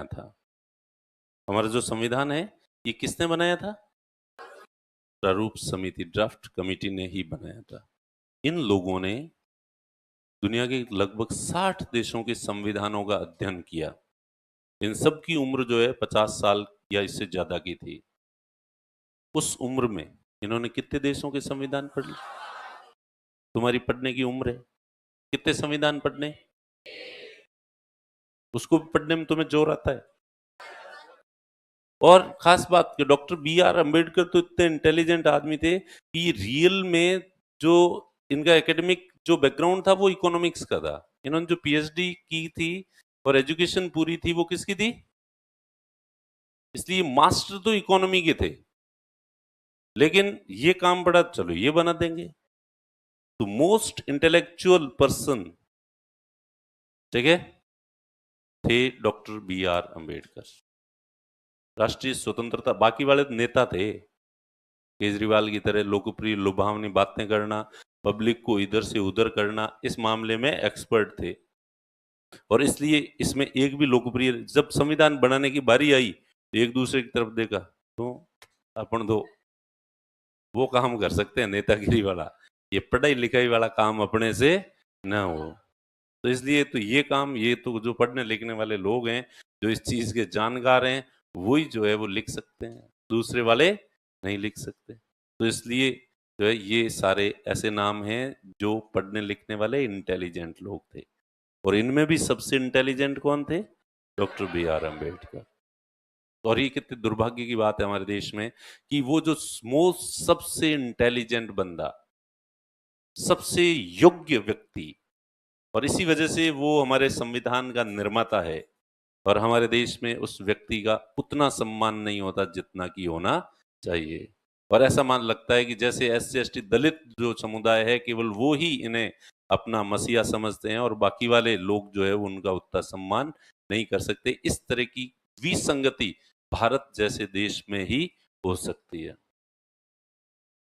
था? हमारा जो संविधान है, ये किसने बनाया था? प्रारूप समिति, ड्राफ्ट कमिटी ने ही बनाया था। इन लोगों ने दुनिया के लगभग 60 देशों के संविधानों का अध्ययन किया। इन सब की उम्र जो है 50 साल या इससे ज्यादा की थी। उस उम्र में इन्होंने कितने देशों के संविधान पढ़ लिए? तुम्हारी पढ़ने की उम्र है, कितने संविधान पढ़ने? उसको भी पढ़ने में तुम्हें जोर आता है? और खास बात कि डॉक्टर बी आर अम्बेडकर तो इतने इंटेलिजेंट आदमी थे कि रियल में जो इनका एकेडमिक जो बैकग्राउंड था वो इकोनॉमिक्स का था। इन्होंने जो पीएचडी की थी और एजुकेशन पूरी थी वो किसकी थी? इसलिए मास्टर तो इकोनॉमी के थे, लेकिन ये काम बड़ा, चलो ये बना देंगे। तो मोस्ट इंटेलेक्चुअल पर्सन, ठीक है, थे डॉक्टर बी आर अम्बेडकर। राष्ट्रीय स्वतंत्रता, बाकी वाले नेता थे केजरीवाल की तरह लोकप्रिय लुभावनी बातें करना, पब्लिक को इधर से उधर करना, इस मामले में एक्सपर्ट थे। और इसलिए इसमें एक भी लोकप्रिय, जब संविधान बनाने की बारी आई तो एक दूसरे की तरफ देखा, तो अपन तो वो काम कर सकते हैं नेतागिरी वाला, ये पढ़ाई लिखाई वाला काम अपने से ना हो। तो इसलिए तो ये काम, ये तो जो पढ़ने लिखने वाले लोग हैं, जो इस चीज के जानकार हैं, वही जो है वो लिख सकते हैं, दूसरे वाले नहीं लिख सकते। तो इसलिए जो है ये सारे ऐसे नाम हैं जो पढ़ने लिखने वाले इंटेलिजेंट लोग थे। और इनमें भी सबसे इंटेलिजेंट कौन थे? Doctor B R Ambedkar. और ये कितने दुर्भाग्य की बात है हमारे देश में कि वो जो मोस्ट सबसे इंटेलिजेंट बंदा, सबसे योग्य व्यक्ति, और इसी वजह से वो हमारे संविधान का निर्माता है, और हमारे देश में उस व्यक्ति का उतना सम्मान नहीं होता जितना कि होना चाहिए। और ऐसा मान लगता है कि जैसे एससी एसटी दलित जो समुदाय है, केवल वो ही इन्हें अपना मसीहा समझते हैं और बाकी वाले लोग जो है वो उनका उतना सम्मान नहीं कर सकते। इस तरह की विसंगति भारत जैसे देश में ही हो सकती है।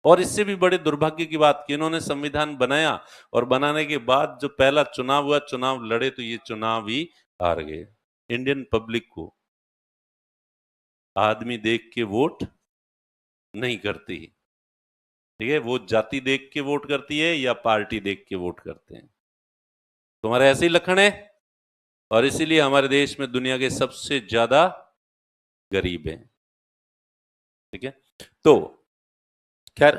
और इससे भी बड़े दुर्भाग्य की बात कि इन्होंने संविधान बनाया और बनाने के बाद जो पहला चुनाव हुआ, चुनाव लड़े तो ये चुनाव ही हार गए। इंडियन पब्लिक को आदमी देख के वोट नहीं करती, ठीक है, वो जाति देख के वोट करती है या पार्टी देख के वोट करते हैं। तुम्हारे ऐसे ही लक्षण है, और इसीलिए हमारे देश में दुनिया के सबसे ज्यादा गरीब हैं, ठीक है। तो खैर